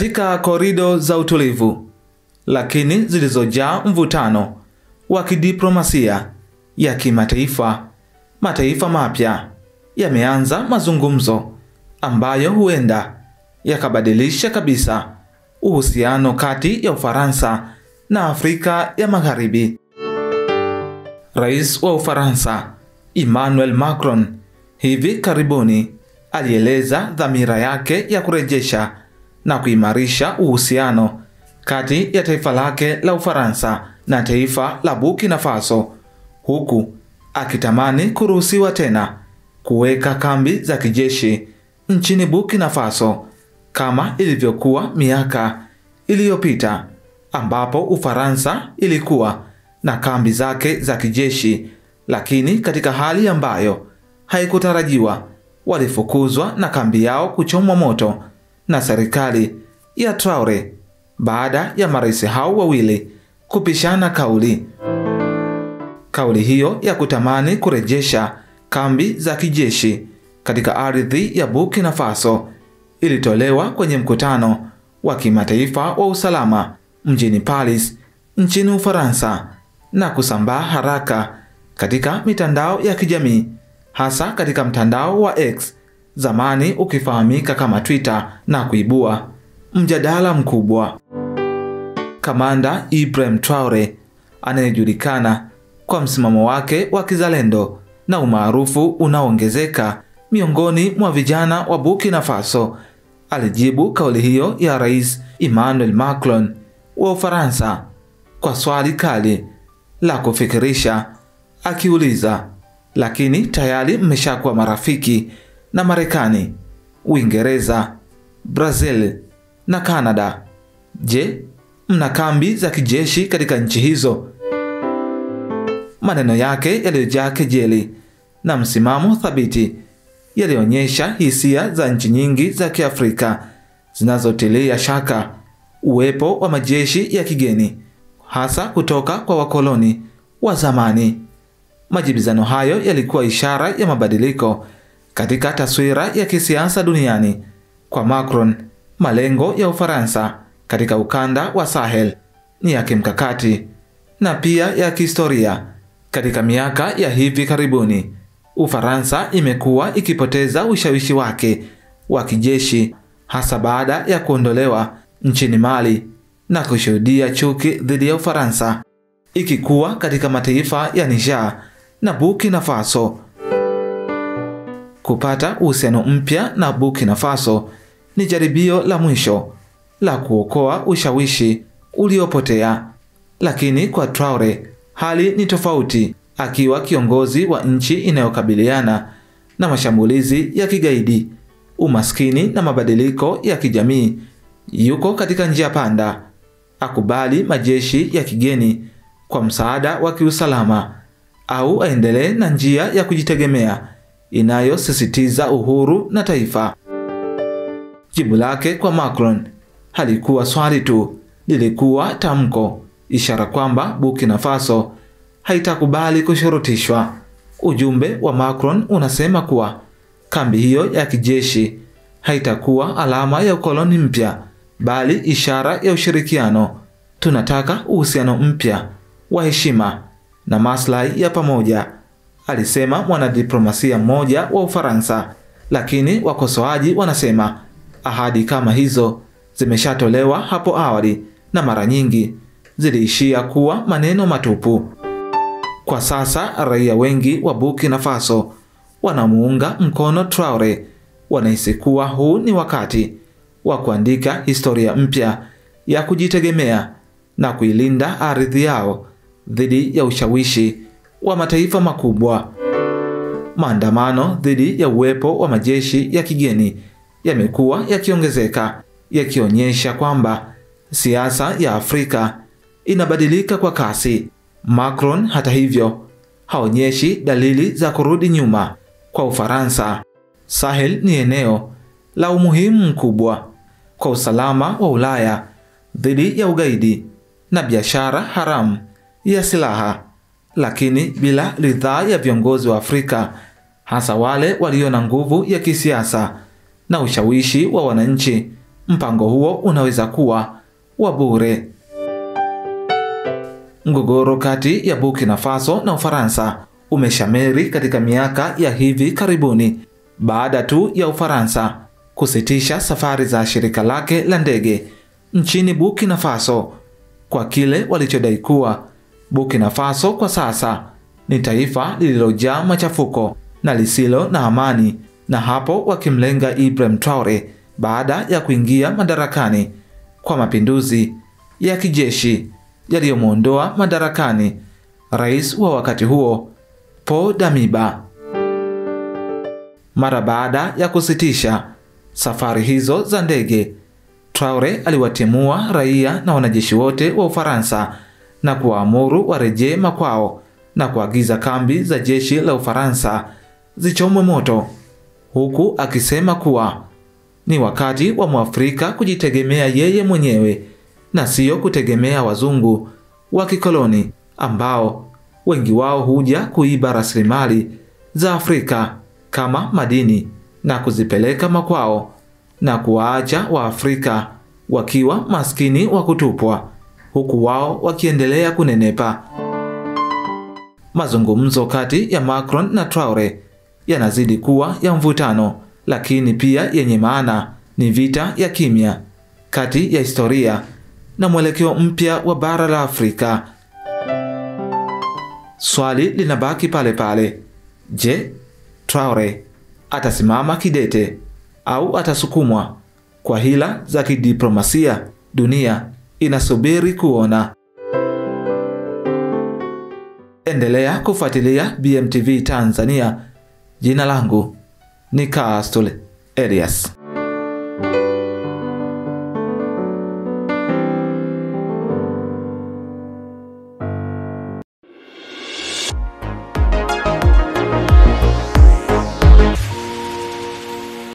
katika korido za utulivu lakini zilizojaa mvutano wa kidiplomasia ya kimataifa, mataifa mapya yameanza mazungumzo ambayo huenda yakabadilisha kabisa uhusiano kati ya Ufaransa na Afrika ya Magharibi. Rais wa Ufaransa Emmanuel Macron hivi karibuni alieleza dhamira yake ya kurejesha na kuimarisha uhusiano kati ya taifa lake la Ufaransa na taifa la Burkina Faso, huku akitamani kuruhusiwa tena kuweka kambi za kijeshi nchini Burkina Faso kama ilivyokuwa miaka iliyopita ambapo Ufaransa ilikuwa na kambi zake za kijeshi, lakini katika hali ambayo haikutarajiwa walifukuzwa na kambi yao kuchomwa moto na serikali ya Traore baada ya marais hao wawili kupishana kauli. Kauli hiyo ya kutamani kurejesha kambi za kijeshi katika ardhi ya Burkina Faso ilitolewa kwenye mkutano wa kimataifa wa usalama mjini Paris nchini Ufaransa na kusambaa haraka katika mitandao ya kijamii, hasa katika mtandao wa X, zamani ukifahamika kama Twitter, na kuibua mjadala mkubwa. Kamanda Ibrahim Traore, anayejulikana kwa msimamo wake wa kizalendo na umaarufu unaoongezeka miongoni mwa vijana wa Burkina Faso, alijibu kauli hiyo ya Rais Emmanuel Macron wa Ufaransa kwa swali kali la kufikirisha, akiuliza, lakini tayari mmeshakuwa marafiki na Marekani, Uingereza, Brazil na Canada. Je, mna kambi za kijeshi katika nchi hizo? Maneno yake yaliyojaa kejeli na msimamo thabiti yalionyesha hisia za nchi nyingi za Kiafrika zinazotilia shaka uwepo wa majeshi ya kigeni, hasa kutoka kwa wakoloni wa zamani. Majibizano hayo yalikuwa ishara ya mabadiliko katika taswira ya kisiasa duniani. Kwa Macron, malengo ya Ufaransa katika ukanda wa Sahel ni ya kimkakati na pia ya kihistoria. Katika miaka ya hivi karibuni, Ufaransa imekuwa ikipoteza ushawishi wake wa kijeshi, hasa baada ya kuondolewa nchini Mali na kushuhudia chuki dhidi ya Ufaransa ikikuwa katika mataifa ya Niger na Burkina Faso. Kupata uhusiano mpya na Burkina Faso ni jaribio la mwisho la kuokoa ushawishi uliopotea. Lakini kwa Traore hali ni tofauti. Akiwa kiongozi wa nchi inayokabiliana na mashambulizi ya kigaidi, umaskini na mabadiliko ya kijamii, yuko katika njia panda. Akubali majeshi ya kigeni kwa msaada wa kiusalama au aendelee na njia ya kujitegemea inayosisitiza uhuru na taifa? Jibu lake kwa Macron halikuwa swali tu, lilikuwa tamko, ishara kwamba Burkina Faso haitakubali kushurutishwa. Ujumbe wa Macron unasema kuwa kambi hiyo ya kijeshi haitakuwa alama ya ukoloni mpya, bali ishara ya ushirikiano. Tunataka uhusiano mpya wa heshima na maslahi ya pamoja, alisema mwanadiplomasia mmoja wa Ufaransa. Lakini wakosoaji wanasema ahadi kama hizo zimeshatolewa hapo awali na mara nyingi ziliishia kuwa maneno matupu. Kwa sasa raia wengi wa Burkina Faso wanamuunga mkono Traore, wanahisi kuwa huu ni wakati wa kuandika historia mpya ya kujitegemea na kuilinda ardhi yao dhidi ya ushawishi wa mataifa makubwa. Maandamano dhidi ya uwepo wa majeshi ya kigeni yamekuwa yakiongezeka, yakionyesha kwamba siasa ya Afrika inabadilika kwa kasi. Macron, hata hivyo, haonyeshi dalili za kurudi nyuma. Kwa Ufaransa, Sahel ni eneo la umuhimu mkubwa kwa usalama wa Ulaya dhidi ya ugaidi na biashara haramu ya silaha. Lakini bila ridhaa ya viongozi wa Afrika, hasa wale walio na nguvu ya kisiasa na ushawishi wa wananchi, mpango huo unaweza kuwa wa bure. Mgogoro kati ya Burkina Faso na Ufaransa umeshamiri katika miaka ya hivi karibuni baada tu ya Ufaransa kusitisha safari za shirika lake la ndege nchini Burkina Faso kwa kile walichodai kuwa Burkina Faso kwa sasa ni taifa lililojaa machafuko na lisilo na amani, na hapo wakimlenga Ibrahim Traore baada ya kuingia madarakani kwa mapinduzi ya kijeshi yaliyomuondoa madarakani rais wa wakati huo Paul Damiba. Mara baada ya kusitisha safari hizo za ndege, Traore aliwatimua raia na wanajeshi wote wa Ufaransa na kuwaamuru warejee makwao na kuagiza kambi za jeshi la Ufaransa zichomwe moto, huku akisema kuwa ni wakati wa Mwafrika kujitegemea yeye mwenyewe na sio kutegemea wazungu wa kikoloni ambao wengi wao huja kuiba rasilimali za Afrika kama madini na kuzipeleka makwao na kuwaacha Waafrika wakiwa maskini wa kutupwa, huku wao wakiendelea kunenepa. Mazungumzo kati ya Macron na Traore yanazidi kuwa ya mvutano, lakini pia yenye maana. Ni vita ya kimya kati ya historia na mwelekeo mpya wa bara la Afrika. Swali linabaki pale pale. Je, Traore atasimama kidete au atasukumwa kwa hila za kidiplomasia? Dunia inasubiri kuona. Endelea kufuatilia BMTV Tanzania. Jina langu ni Castle Elias.